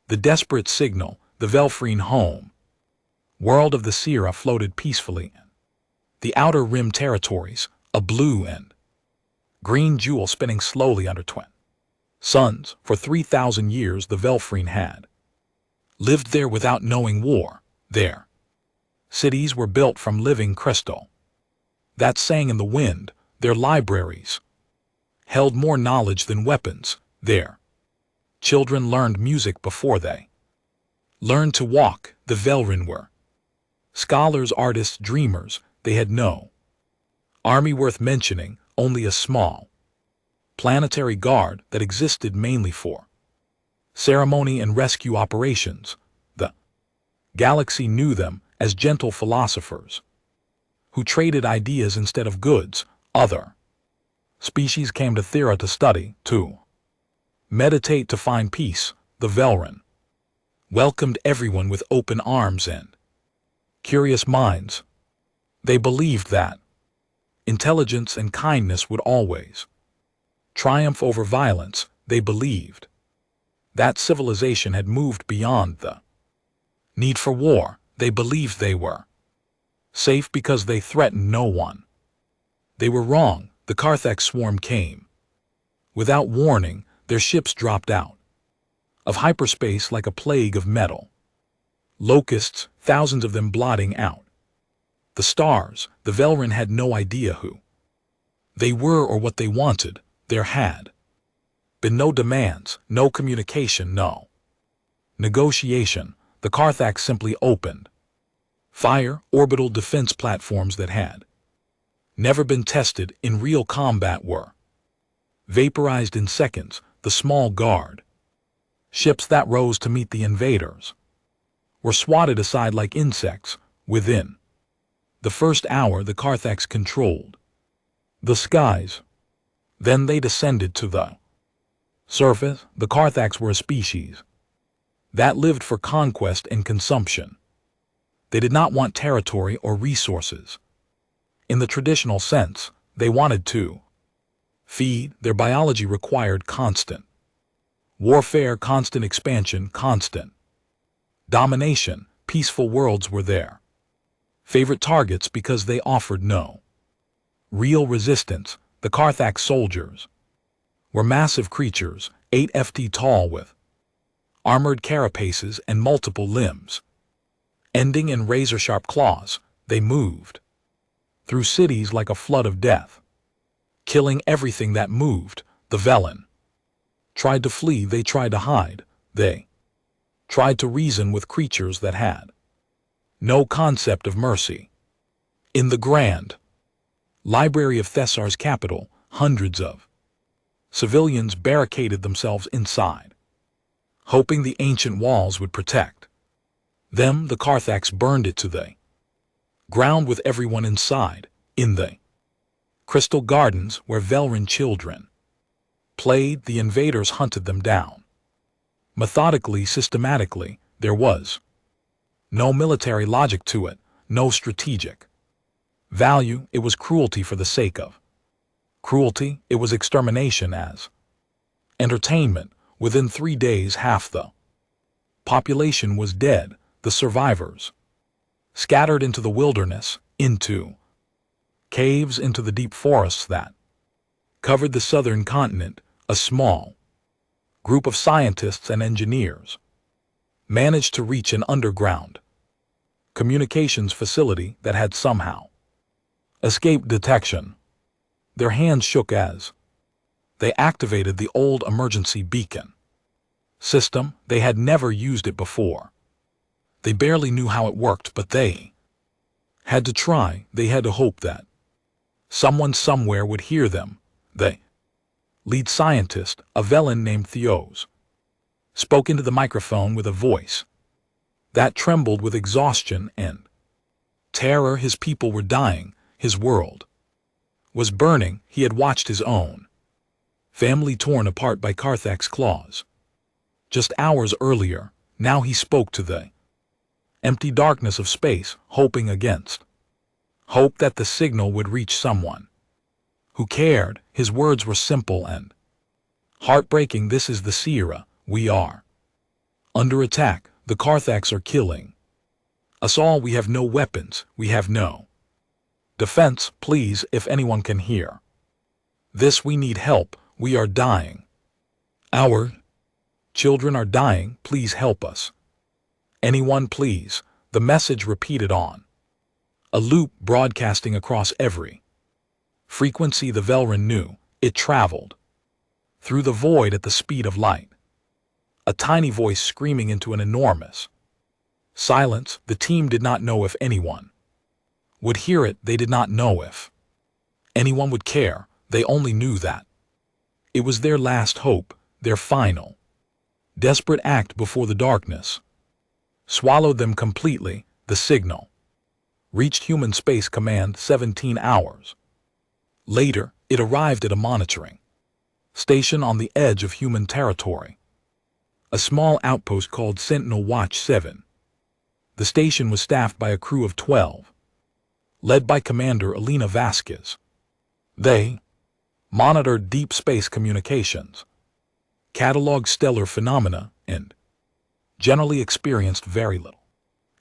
The desperate signal, the Velfrine home. World of the Sierra floated peacefully in. The outer rim territories, a blue and green jewel spinning slowly under twin suns. For 3,000 years the Velfrine had lived there without knowing war. Their cities were built from living crystal that sang in the wind. Their libraries held more knowledge than weapons. Their children learned music before they learned to walk. The Velrin were scholars, artists, dreamers. They had no army worth mentioning, only a small planetary guard that existed mainly for ceremony and rescue operations. The galaxy knew them as gentle philosophers who traded ideas instead of goods. Other species came to Thera to study, to meditate, to find peace. The Velrin welcomed everyone with open arms and curious minds. They believed that intelligence and kindness would always triumph over violence. They believed that civilization had moved beyond the need for war. They believed they were safe because they threatened no one. They were wrong. The Carthax swarm came without warning. Their ships dropped out of hyperspace like a plague of metal locusts, thousands of them blotting out the stars. The Velrin had no idea who they were or what they wanted. There had been no demands, no communication, no negotiation. The Carthax simply opened fire. Orbital defense platforms that had never been tested in real combat were vaporized in seconds. The small guard ships that rose to meet the invaders were swatted aside like insects. Within the first hour, the Carthax controlled the skies. Then they descended to the surface. The Carthax were a species that lived for conquest and consumption. They did not want territory or resources in the traditional sense. They wanted to feed. Their biology required constant warfare, constant expansion, constant domination. Peaceful worlds were their favorite targets because they offered no real resistance. The Carthax soldiers were massive creatures, 8 ft tall with armored carapaces and multiple limbs ending in razor-sharp claws. They moved through cities like a flood of death, killing everything that moved. The Velin tried to flee. They tried to hide. They tried to reason with creatures that had no concept of mercy. In the grand library of Thessar's capital, hundreds of civilians barricaded themselves inside, hoping the ancient walls would protect them. The Carthax burned it to the ground with everyone inside. In the crystal gardens where Velrin children played, the invaders hunted them down methodically, systematically. There was no military logic to it, no strategic value. It was cruelty for the sake of cruelty. It was extermination as entertainment. Within 3 days, half the population was dead. The survivors scattered into the wilderness, into caves, into the deep forests that covered the southern continent. A small group of scientists and engineers managed to reach an underground communications facility that had somehow escaped detection. Their hands shook as they activated the old emergency beacon system. They had never used it before. They barely knew how it worked, but they had to try. They had to hope that someone somewhere would hear them. The lead scientist, a Velin named Theos, spoke into the microphone with a voice that trembled with exhaustion and terror. His people were dying. His world was burning. He had watched his own family torn apart by Carthax claws just hours earlier. Now he spoke to the empty darkness of space, hoping against hope that the signal would reach someone who cared. His words were simple and heartbreaking. This is the Sierra. We are Under attack, the Carthaks are killing us all. We have no weapons, we have no defense. Please, if anyone can hear this, we need help, we are dying. Our children are dying, please help us. Anyone please. The message repeated on a loop, broadcasting across every frequency. The Velrun knew. It traveled through the void at the speed of light. A tiny voice screaming into an enormous silence. The team did not know if anyone would hear it. They did not know if anyone would care. They only knew that it was their last hope, their final desperate act before the darkness swallowed them completely. The signal reached Human Space Command 17 hours later. It arrived at a monitoring station on the edge of human territory, a small outpost called Sentinel Watch 7. The station was staffed by a crew of 12, led by Commander Elena Vasquez. They monitored deep space communications, cataloged stellar phenomena, and generally experienced very little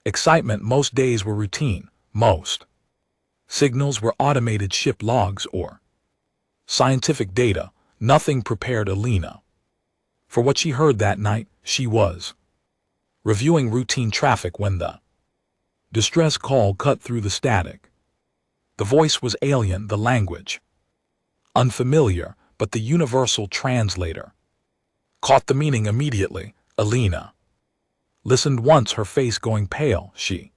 excitement. Most days were routine. Most signals were automated ship logs or scientific data. Nothing prepared Elena for what she heard that night. She was reviewing routine traffic when the distress call cut through the static. The voice was alien, the language unfamiliar, but the universal translator caught the meaning immediately. Elena listened once, her face going pale. She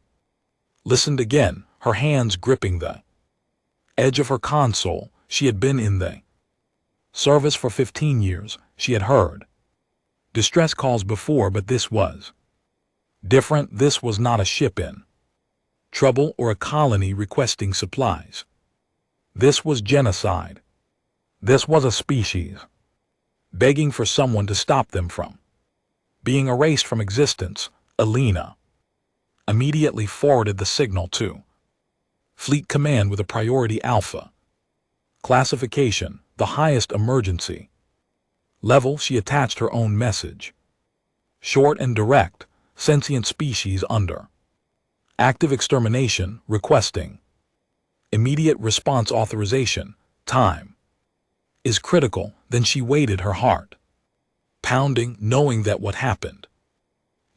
listened again, her hands gripping the edge of her console. She had been in the service for 15 years. She had heard distress calls before, but this was different. This was not a ship in trouble or a colony requesting supplies. This was genocide. This was a species begging for someone to stop them from being erased from existence. Elena immediately forwarded the signal to Fleet Command with a priority Alpha classification, the highest emergency level. She attached her own message, short and direct: sentient species under active extermination, requesting immediate response authorization. Time is critical. Then she waited, her heart pounding, knowing that what happened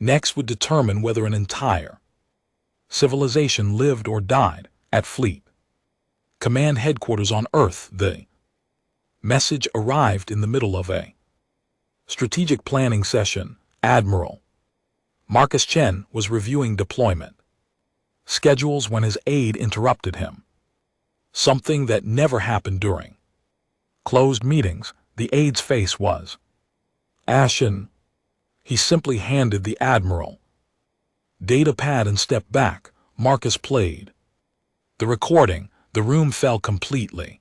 next would determine whether an entire civilization lived or died. At Fleet Command headquarters on Earth, the message arrived in the middle of a strategic planning session. Admiral Marcus Chen was reviewing deployment schedules when his aide interrupted him. Something that never happened during closed meetings. The aide's face was ashen. He simply handed the Admiral data pad and stepped back. Marcus played the recording. The room fell completely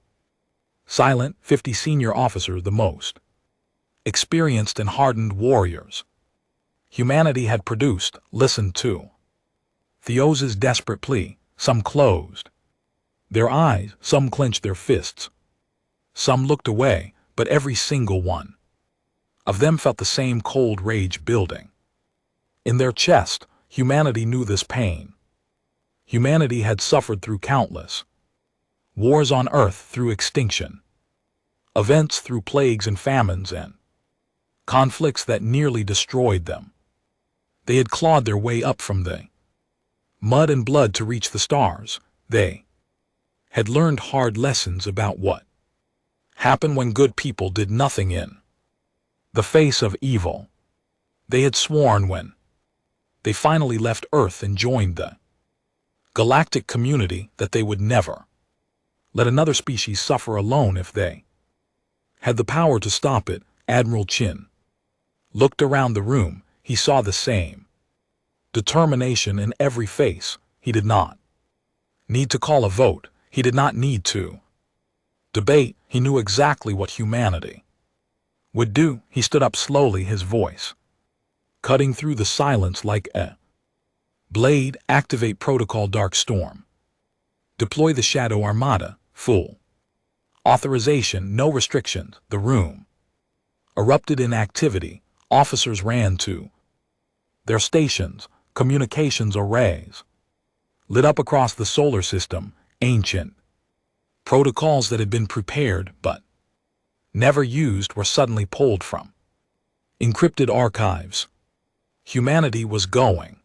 silent. 50 senior officers, the most experienced and hardened warriors humanity had produced, listened to Theos's desperate plea. Some closed their eyes, some clenched their fists, some looked away, but every single one of them felt the same cold rage building in their chest. Humanity knew this pain. Humanity had suffered through countless wars on Earth, through extinction events, through plagues and famines and conflicts that nearly destroyed them. They had clawed their way up from the mud and blood to reach the stars. They had learned hard lessons about what happened when good people did nothing in the face of evil. They had sworn when they finally left Earth and joined the galactic community that they would never let another species suffer alone if they had the power to stop it. Admiral Chin looked around the room. He saw the same determination in every face. He did not need to call a vote. He did not need to debate. He knew exactly what humanity would do. He stood up slowly, his voice cutting through the silence like a blade. Activate protocol Dark Storm. Deploy the Shadow Armada. Full authorization, no restrictions. The room erupted in activity. Officers ran to Their stations, communications arrays, lit up across the solar system, ancient protocols that had been prepared but never used were suddenly pulled from encrypted archives. Humanity was going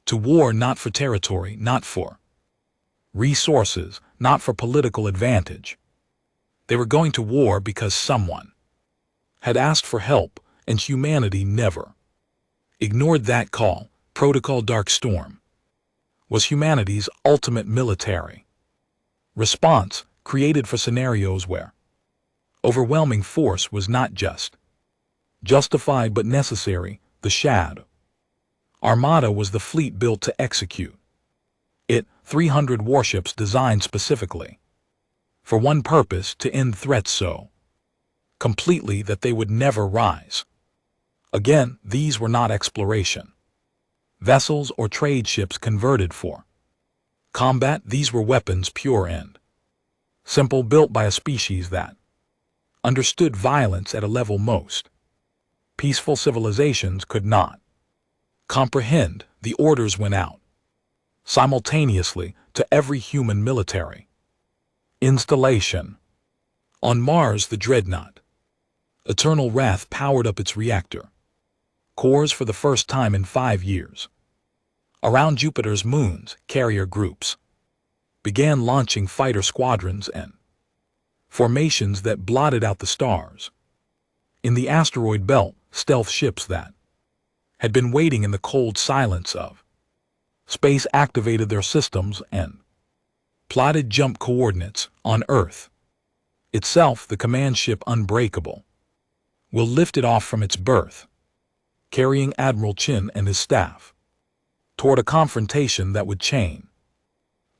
to war not for territory, not for resources, not for political advantage. They were going to war because someone had asked for help, and humanity never ignored that call. Protocol Dark Storm was humanity's ultimate military response, created for scenarios where overwhelming force was not just justified but necessary. The Shadow Armada was the fleet built to execute it, 300 warships designed specifically for one purpose: to end threats so completely that they would never rise again. These were not exploration vessels or trade ships converted for combat. These were weapons, pure and simple, built by a species that understood violence at a level most peaceful civilizations could not comprehend. The orders went out simultaneously to every human military installation. On Mars, the dreadnought Eternal Wrath powered up its reactor cores for the first time in 5 years. Around Jupiter's moons, carrier groups began launching fighter squadrons and formations that blotted out the stars. In the asteroid belt, stealth ships that had been waiting in the cold silence of space activated their systems and plotted jump coordinates. On Earth itself, the command ship Unbreakable will lift it off from its berth, carrying Admiral Chin and his staff toward a confrontation that would chain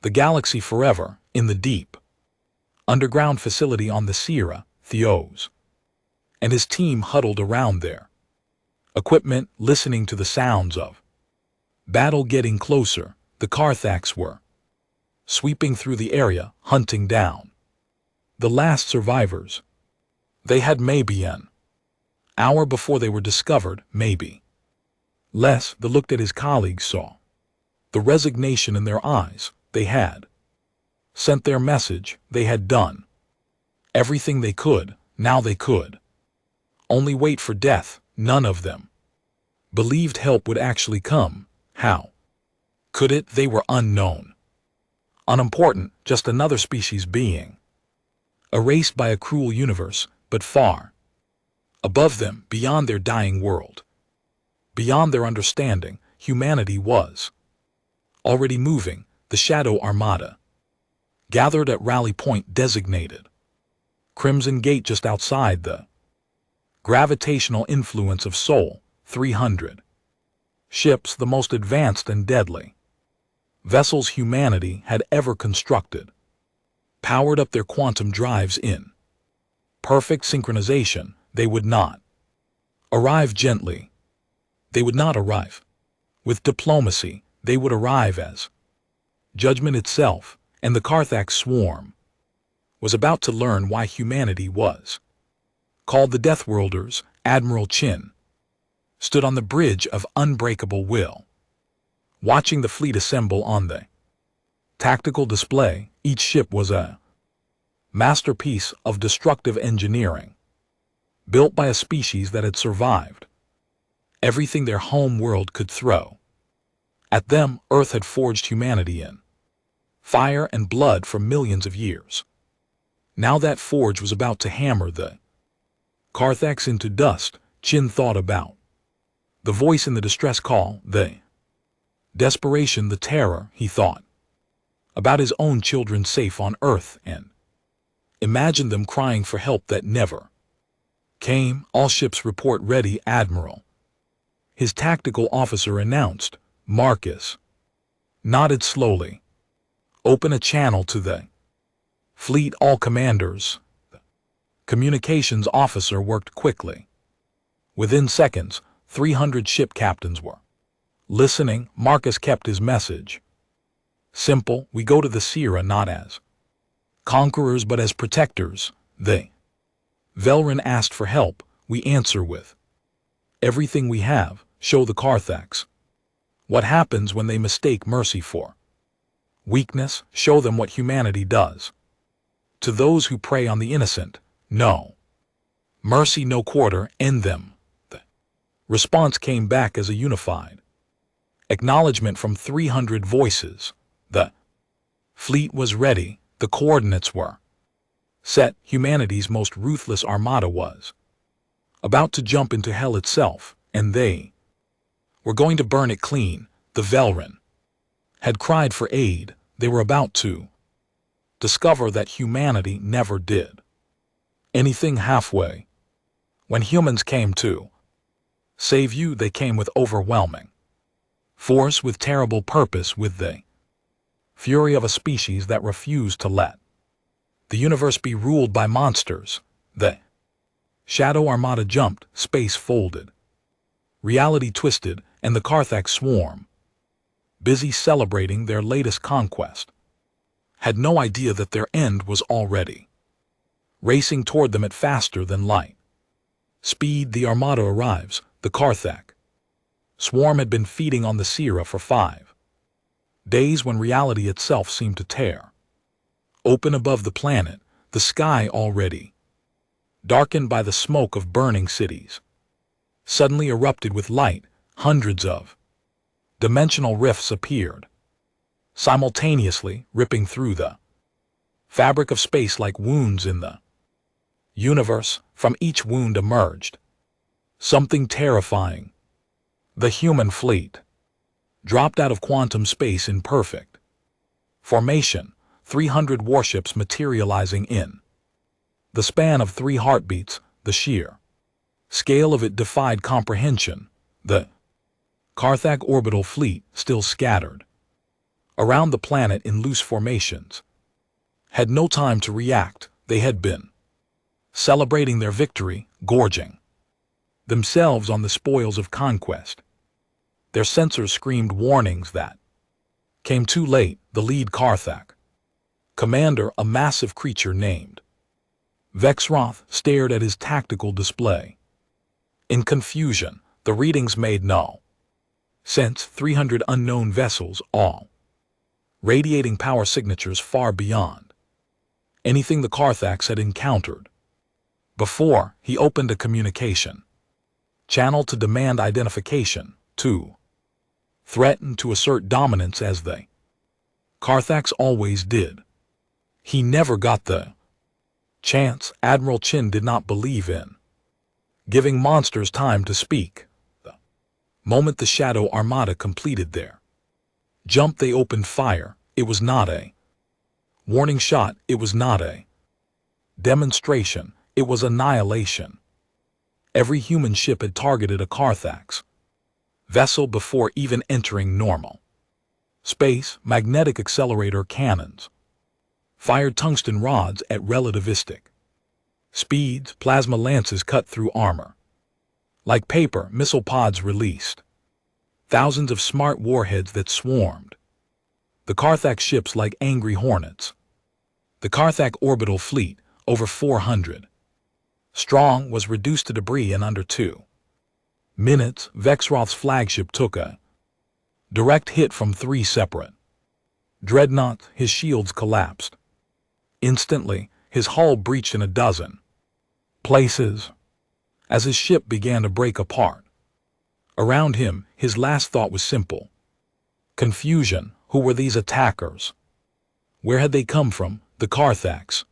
the galaxy forever. In the deep underground facility on the Sierra, Theos and his team huddled around their equipment, listening to the sounds of battle getting closer. The Carthax were sweeping through the area, hunting down the last survivors. They had maybe an hour before they were discovered, maybe less. The looked at his colleagues, saw the resignation in their eyes. They had sent their message. They had done everything they could. Now they could only wait for death. None of them believed help would actually come. How could it? They were unknown, unimportant, just another species being erased by a cruel universe. But far above them, beyond their dying world, beyond their understanding, humanity was already moving. The Shadow Armada gathered at rally point designated Crimson Gate, just outside the gravitational influence of Sol. 300 ships, the most advanced and deadly vessels humanity had ever constructed, powered up their quantum drives in perfect synchronization. They would not arrive gently. They would not arrive with diplomacy. They would arrive as judgment itself. And the Carthax swarm was about to learn why humanity was called the Deathworlders. Admiral Chin stood on the bridge of Unbreakable Will, watching the fleet assemble on the tactical display. Each ship was a masterpiece of destructive engineering, built by a species that had survived everything their home world could throw at them. Earth had forged humanity in fire and blood for millions of years. Now that forge was about to hammer the Carthax into dust. Chin thought about the voice in the distress call, the desperation, the terror. He thought about his own children safe on Earth and imagined them crying for help that never came. All ships report ready, Admiral, his tactical officer announced. Marcus nodded slowly. Open a channel to the fleet. All commanders. The communications officer worked quickly. Within seconds, 300 ship captains were listening. Marcus kept his message simple. We go to the Sierra not as conquerors but as protectors. The Velrin asked for help. We answer with everything we have. show the Carthax what happens when they mistake mercy for weakness, show them what humanity does. To those who prey on the innocent, no mercy, no quarter, end them. The response came back as a unified acknowledgement from 300 voices. The fleet was ready, the coordinates were set, humanity's most ruthless armada was about to jump into hell itself, and they were going to burn it clean. The Velrin had cried for aid. They were about to discover that humanity never did anything halfway. When humans came to save you, they came with overwhelming force, with terrible purpose, with the fury of a species that refused to let the universe be ruled by monsters. The Shadow Armada jumped, space folded, reality twisted, and the Carthax swarm, busy celebrating their latest conquest, had no idea that their end was already racing toward them at faster than light speed. The Armada arrives. The Carthax swarm had been feeding on the Sierra for 5 days when reality itself seemed to tear open above the planet, the sky already darkened by the smoke of burning cities, suddenly erupted with light. Hundreds of dimensional rifts appeared, simultaneously ripping through the fabric of space like wounds in the universe. From each wound emerged something terrifying. The human fleet dropped out of quantum space in perfect formation, 300 warships materializing in the span of 3 heartbeats. The sheer scale of it defied comprehension. The Carthax orbital fleet, still scattered around the planet in loose formations, had no time to react. They had been celebrating their victory, gorging themselves on the spoils of conquest. Their sensors screamed warnings that came too late. The lead Carthax commander, a massive creature named Vexroth, stared at his tactical display in confusion. The readings made no sense. 300 unknown vessels, all radiating power signatures far beyond anything the Carthax had encountered before. He opened a communication channel to demand identification, to threaten to assert dominance as they Carthax always did. He never got the chance. Admiral Chin did not believe in giving monsters time to speak. The moment the Shadow Armada completed their jump, they opened fire. It was not a warning shot. It was not a demonstration. It was annihilation. Every human ship had targeted a Carthax vessel before even entering normal space. Magnetic accelerator cannons fired tungsten rods at relativistic speeds. Plasma lances cut through armor like paper. Missile pods released thousands of smart warheads that swarmed the Carthax ships like angry hornets. The Carthax orbital fleet, over 400 strong, was reduced to debris in under 2 minutes. Vexroth's flagship took a direct hit from 3 separate dreadnoughts. His shields collapsed instantly. His hull breached in a dozen places as his ship began to break apart around him. His last thought was simple confusion. Who were these attackers? Where had they come from? The Carthax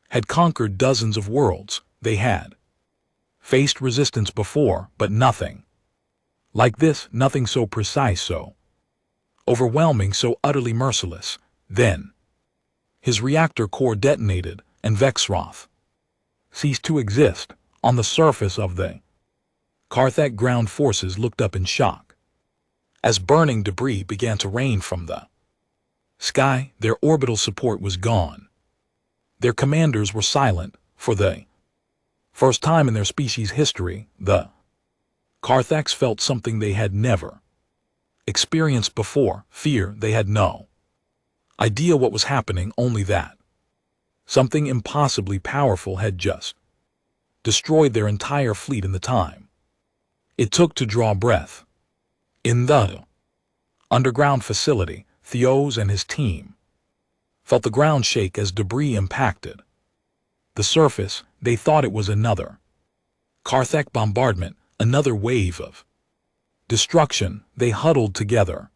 had conquered dozens of worlds. They had faced resistance before, but nothing like this. Nothing so precise, so overwhelming, so utterly merciless. Then his reactor core detonated, and Vexroth ceased to exist. On the surface of the Carthax ground forces looked up in shock as burning debris began to rain from the sky. Their orbital support was gone. Their commanders were silent. For the first time in their species' history, the Carthax felt something they had never experienced before. Fear. They had no idea what was happening, only that something impossibly powerful had just destroyed their entire fleet in the time It took to draw breath. In the underground facility, Theos and his team felt the ground shake as debris impacted the surface. They thought it was another Carthak bombardment, another wave of destruction. They huddled together,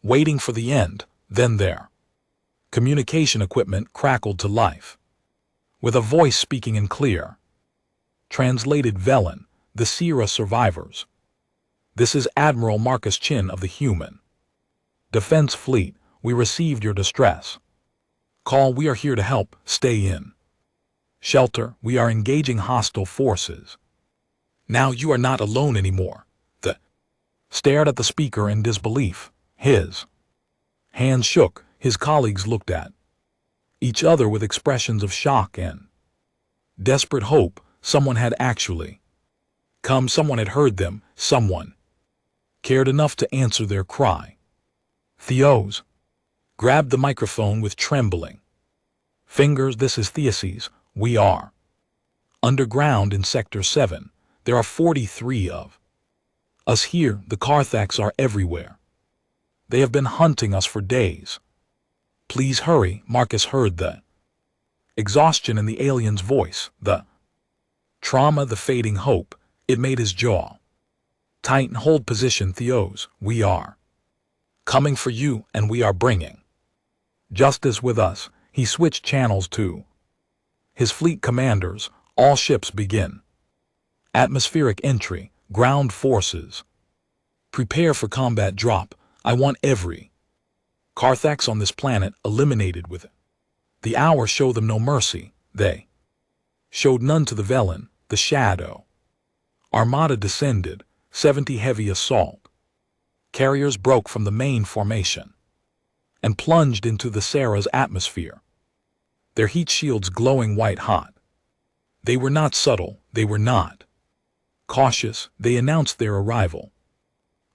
waiting for the end. Then their communication equipment crackled to life, with a voice speaking in clear, translated Velen, the Sierra survivors. This is Admiral Marcus Chin of the Human Defense Fleet. We received your distress call. We are here to help. Stay in shelter. We are engaging hostile forces. Now you are not alone anymore. The stared at the speaker in disbelief. His hands shook. His colleagues looked at each other with expressions of shock and desperate hope. Someone had actually come. Someone had heard them. Someone cared enough to answer their cry. Theos grabbed the microphone with trembling fingers. This is Theses. We are underground in Sector 7. There are 43 of us here. The Carthaks are everywhere. They have been hunting us for days. Please hurry. Marcus heard the exhaustion in the alien's voice, the trauma, the fading hope. It made his jaw tighten. Hold position, Theos. We are coming for you, and we are bringing justice with us. He switched channels to his fleet commanders. All ships begin atmospheric entry. Ground forces prepare for combat. Drop. I want every Carthax on this planet eliminated with it. The hour showed them no mercy. They showed none to the Velen. The Shadow Armada descended. 70 heavy assault carriers broke from the main formation and plunged into the Sarah's atmosphere, their heat shields glowing white hot. They were not subtle. They were not cautious. They announced their arrival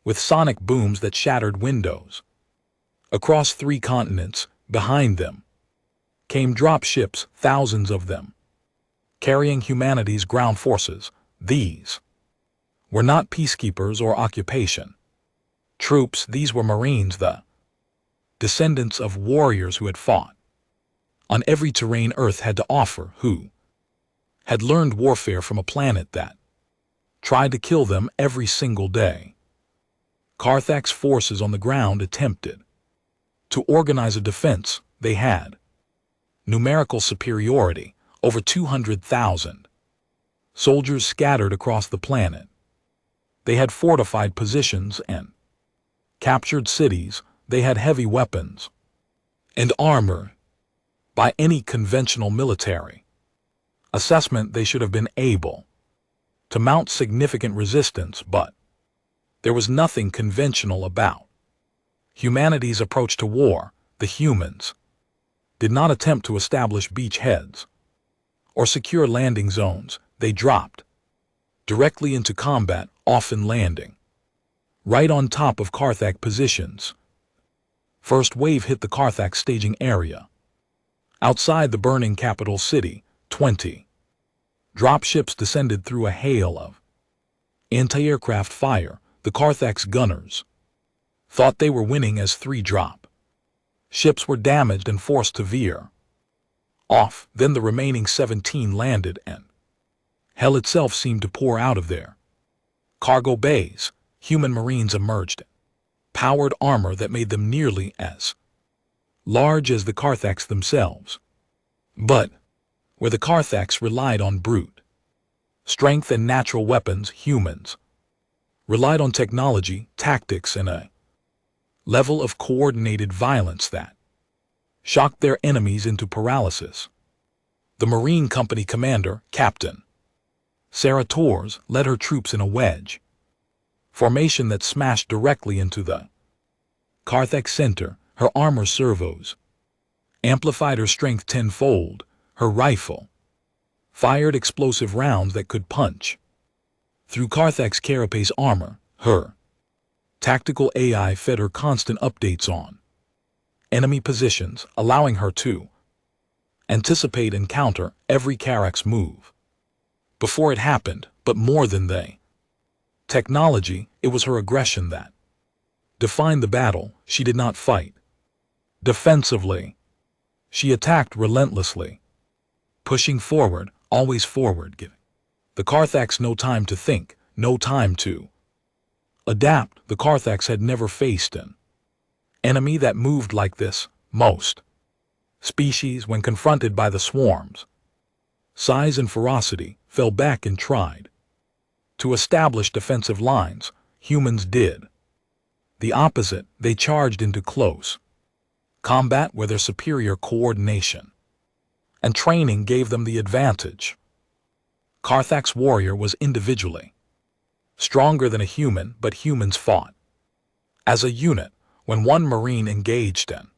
with sonic booms that shattered windows. Across 3 continents, behind them, came drop ships, thousands of them, carrying humanity's ground forces. These were not peacekeepers or occupation troops. These were Marines, the descendants of warriors who had fought on every terrain Earth had to offer, who had learned warfare from a planet that tried to kill them every single day. Carthak's forces on the ground attempted to organize a defense. They had numerical superiority, over 200,000 soldiers scattered across the planet. They had fortified positions and captured cities. They had heavy weapons and armor. By any conventional military assessment, they should have been able to mount significant resistance, but there was nothing conventional about humanity's approach to war. The humans did not attempt to establish beachheads or secure landing zones. They dropped directly into combat, often landing right on top of Carthak positions. First wave hit the Carthak staging area. Outside the burning capital city, 20 dropships descended through a hail of anti-aircraft fire. The Carthak's gunners thought they were winning as 3 drop ships were damaged and forced to veer off. Then the remaining 17 landed, and hell itself seemed to pour out of their cargo bays. Human Marines emerged, powered armor that made them nearly as large as the Carthaks themselves. But where the Carthaks relied on brute strength and natural weapons, humans relied on technology, tactics, and a level of coordinated violence that shocked their enemies into paralysis. The Marine Company commander, Captain Sarah Torres, led her troops in a wedge formation that smashed directly into the Carthak center. Her armor servos amplified her strength tenfold. Her rifle fired explosive rounds that could punch through Carthak's carapace armor. Her tactical AI fed her constant updates on enemy positions, allowing her to anticipate and counter every Karak's move before it happened. But more than they technology, it was her aggression that defined the battle. She did not fight defensively. She attacked relentlessly, pushing forward, always forward, giving the Carthage no time to think, no time to adapt. The Carthage had never faced an enemy that moved like this. Most species, when confronted by the swarms, size and ferocity, fell back and tried to establish defensive lines. Humans did the opposite. They charged into close combat where their superior coordination and training gave them the advantage. Carthag's warrior was individually stronger than a human, but humans fought as a unit. When one Marine engaged an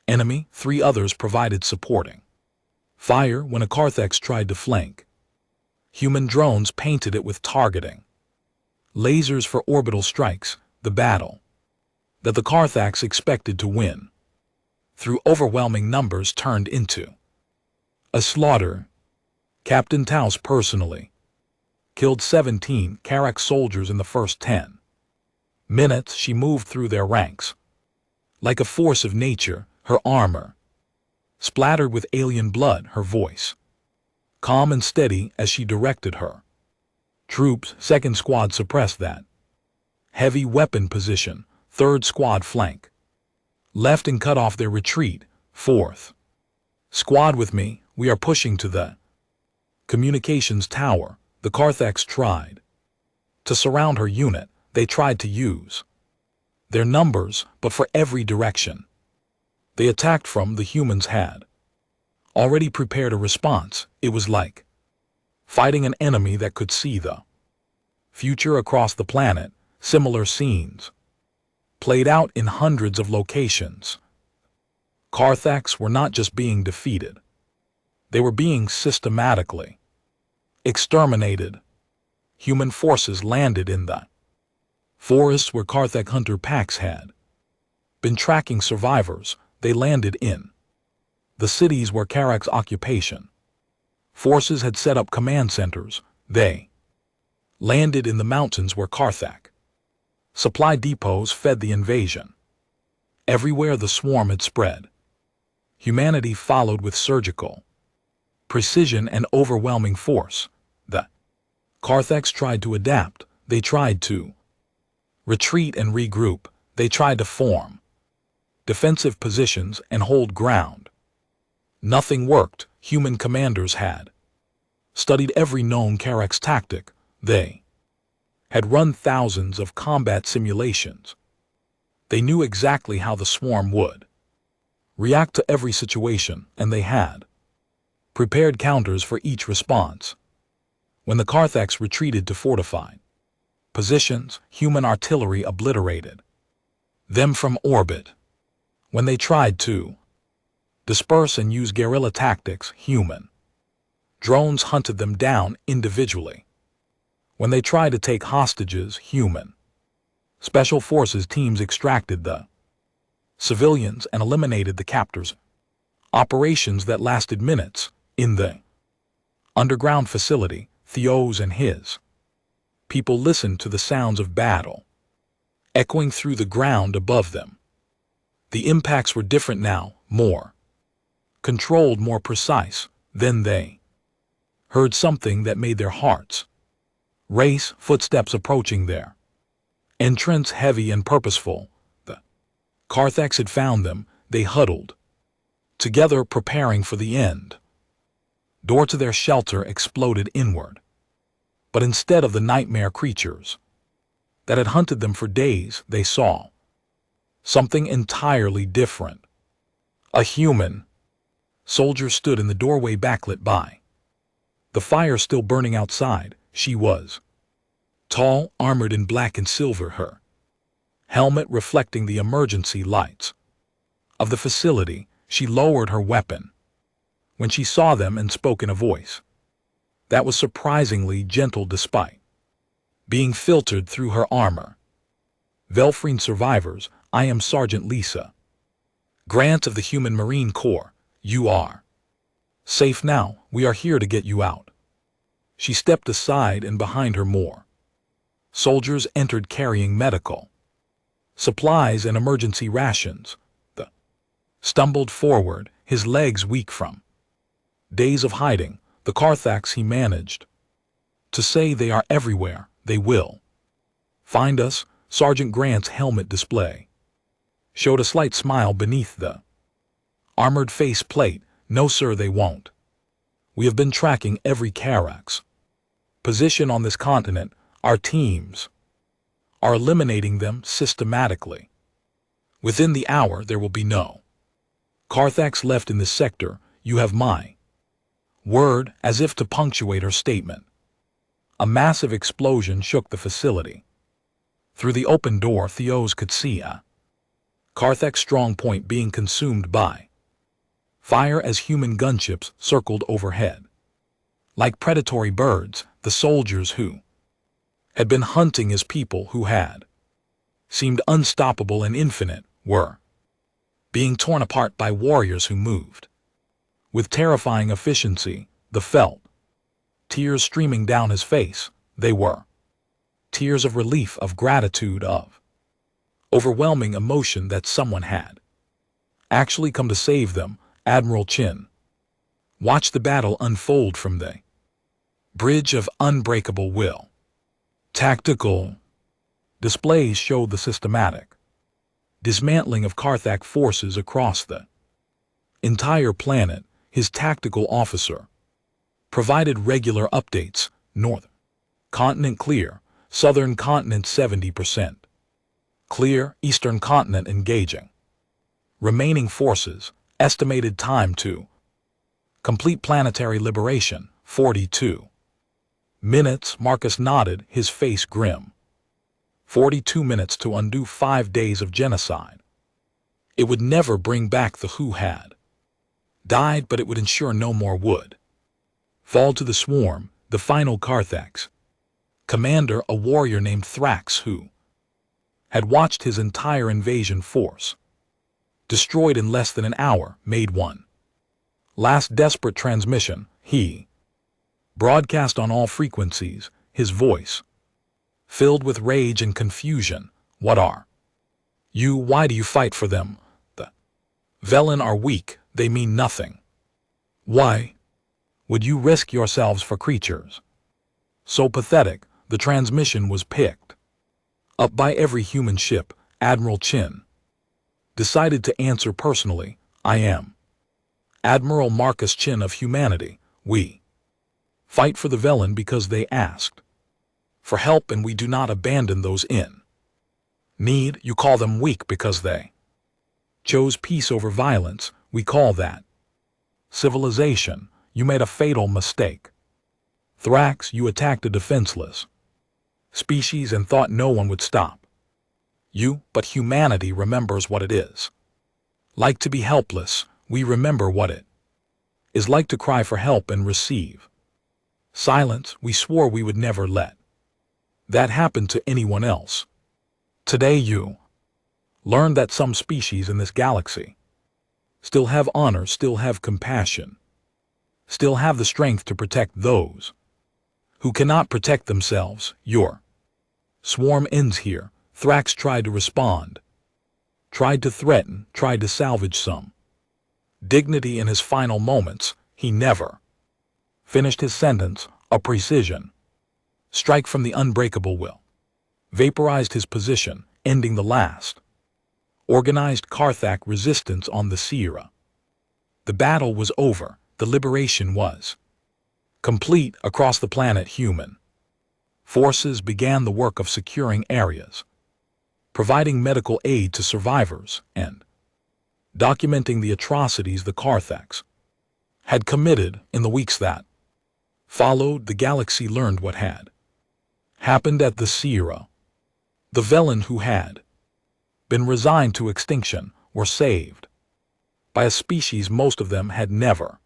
enemy, 3 others provided supporting fire. When a Carthage tried to flank, human drones painted it with targeting lasers for orbital strikes. The battle that the Carthage expected to win through overwhelming numbers turned into a slaughter. Captain Taus personally killed 17 Carrack soldiers in the first 10 minutes. She moved through their ranks like a force of nature, her armor splattered with alien blood, her voice calm and steady as she directed her troops. 2nd Squad suppressed that heavy weapon position. 3rd Squad flank left and cut off their retreat. 4th Squad with me, we are pushing to the communications tower. The Carthage tried to surround her unit. They tried to use their numbers, but for every direction they attacked from, the humans had already prepared a response. It was like fighting an enemy that could see the future across the planet. Similar scenes played out in hundreds of locations. Carthage were not just being defeated, they were being systematically exterminated. Human forces landed in the forests where Carthage hunter packs had been tracking survivors. They landed in the cities where Carrack's occupation forces had set up command centers. They landed in the mountains where Carthage supply depots fed the invasion. Everywhere the swarm had spread, humanity followed with surgical precision and overwhelming force. The Carthage tried to adapt. They tried to retreat and regroup. They tried to form defensive positions and hold ground. Nothing worked. Human commanders had studied every known Carrack's tactic. They had run thousands of combat simulations. They knew exactly how the swarm would react to every situation, and they had prepared counters for each response. When the Carthage retreated to fortified positions, human artillery obliterated them from orbit. When they tried to disperse and use guerrilla tactics, human drones hunted them down individually. When they tried to take hostages, human special forces teams extracted the civilians and eliminated the captors. Operations that lasted minutes. In the underground facility, Theos and his people listened to the sounds of battle echoing through the ground above them. The impacts were different now, more controlled, more precise. Then they heard something that made their hearts race. Footsteps approaching their entrance, heavy and purposeful. The Carthage had found them. They huddled together, preparing for the end. Door to their shelter exploded inward. But instead of the nightmare creatures that had hunted them for days, they saw something entirely different. A human soldier stood in the doorway, backlit by the fire still burning outside. She was tall, armored in black and silver, her helmet reflecting the emergency lights of the facility. She lowered her weapon when she saw them and spoke in a voice that was surprisingly gentle despite being filtered through her armor. Velfrine survivors, I am Sergeant Lisa Grant of the Human Marine Corps. You are safe now. We are here to get you out. She stepped aside, and behind her more Soldiers entered carrying medical supplies and emergency rations. The stumbled forward, his legs weak from days of hiding, the Carthax he managed to say they are everywhere, they will find us. Sergeant Grant's helmet display showed a slight smile beneath the armored face plate. No sir, they won't. We have been tracking every Carrack's position on this continent. Our teams are eliminating them systematically. Within the hour there will be no Carthax left in this sector. You have my word. As if to punctuate her statement, a massive explosion shook the facility. Through the open door, Theos could see a Carthax strong point being consumed by fire as human gunships circled overhead. Like predatory birds, the soldiers who had been hunting his people, who had seemed unstoppable and infinite, were being torn apart by warriors who moved with terrifying efficiency. The felt tears streaming down his face. They were tears of relief, of gratitude, of overwhelming emotion that someone had actually come to save them. Admiral Chin watched the battle unfold from the bridge of unbreakable will. Tactical displays showed the systematic dismantling of Carthax forces across the entire planet. His tactical officer provided regular updates. Northern continent clear, southern continent 70% clear, eastern continent engaging. Remaining forces, estimated time to complete planetary liberation, 42 minutes. Marcus nodded, his face grim. 42 minutes to undo 5 days of genocide. It would never bring back the who had died, but it would ensure no more would fall to the swarm. The final Carthax commander, a warrior named Thrax, who had watched his entire invasion force destroyed in less than an hour, made one last desperate transmission. He broadcast on all frequencies, his voice filled with rage and confusion. What are you? Why do you fight for them? The Velen are weak, they mean nothing. Why would you risk yourselves for creatures so pathetic? The transmission was picked up by every human ship. Admiral Chin decided to answer personally. I am Admiral Marcus Chin of humanity. We fight for the Velen because they asked for help, and we do not abandon those in need. You call them weak because they chose peace over violence. We call that civilization. You made a fatal mistake. Thrax, you attacked a defenseless species and thought no one would stop you, but humanity remembers what it is like to be helpless. We remember what it is like to cry for help and receive silence. We swore we would never let that happen to anyone else. Today you learned that some species in this galaxy still have honor, still have compassion, still have the strength to protect those who cannot protect themselves. Your swarm ends here. Thrax tried to respond, tried to threaten, tried to salvage some dignity in his final moments. He never finished his sentence. A precision strike from the unbreakable will vaporized his position, ending the last organized Carthax resistance on the Sierra. The battle was over. The liberation was complete. Across the planet, human forces began the work of securing areas, providing medical aid to survivors, and documenting the atrocities the Carthax had committed. In the weeks that followed, the galaxy learned what had happened at the Sierra. The Velen who had been resigned to extinction were saved by a species most of them had never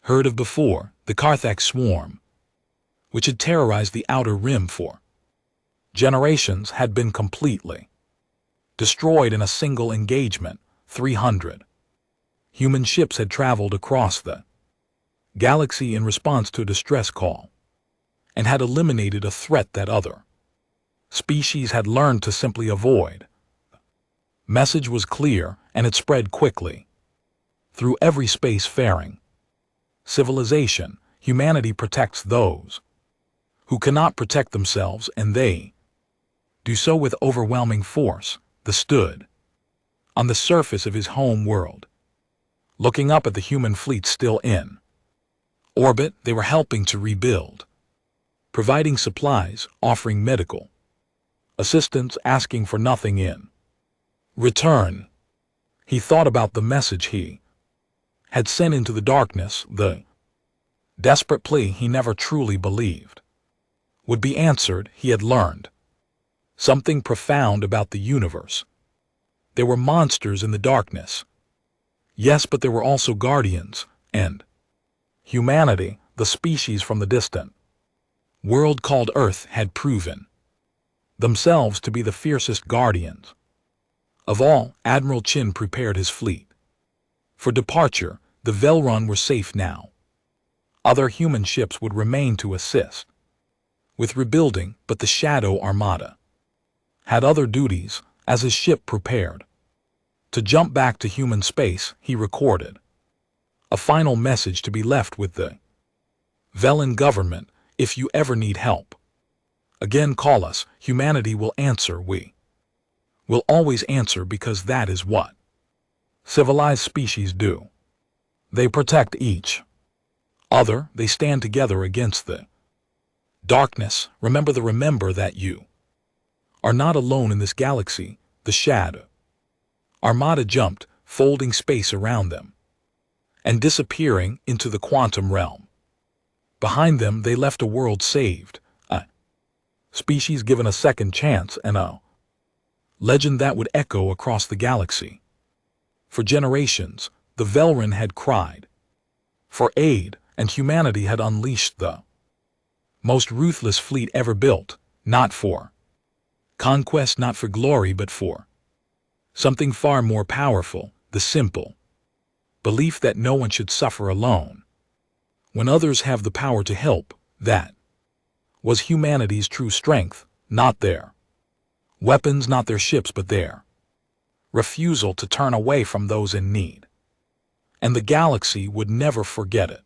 heard of before. The Carthax swarm, which had terrorized the Outer Rim for generations, had been completely destroyed in a single engagement. 300 human ships had traveled across the galaxy in response to a distress call and had eliminated a threat that other Species had learned to simply avoid. Message was clear, and it spread quickly. Through every space-faring civilization, humanity protects those who cannot protect themselves, and they do so with overwhelming force. The stood on the surface of his home world, looking up at the human fleet still in orbit. They were helping to rebuild, providing supplies, offering medical assistance, asking for nothing in return. He thought about the message he had sent into the darkness, the desperate plea he never truly believed would be answered. He had learned something profound about the universe. There were monsters in the darkness, yes, but there were also guardians, and humanity, the species from the distant world called Earth, had proven themselves to be the fiercest guardians of all. Admiral Chin prepared his fleet for departure. The Velrun were safe now. Other human ships would remain to assist with rebuilding, but the Shadow Armada had other duties. As his ship prepared to jump back to human space, he recorded a final message to be left with the Velen government. If you ever need help, again call us. Humanity will answer. We will always answer, because that is what civilized species do. They protect each other. They stand together against the darkness. Remember that you are not alone in this galaxy. The Shadow Armada jumped, folding space around them and disappearing into the quantum realm. Behind them, they left a world saved, a species given a second chance, and a legend that would echo across the galaxy. For generations, the Velrun had cried for aid, and humanity had unleashed the most ruthless fleet ever built, not for conquest, not for glory, but for something far more powerful: the simple belief that no one should suffer alone when others have the power to help. That was humanity's true strength, not their weapons, not their ships, but their refusal to turn away from those in need. And the galaxy would never forget it.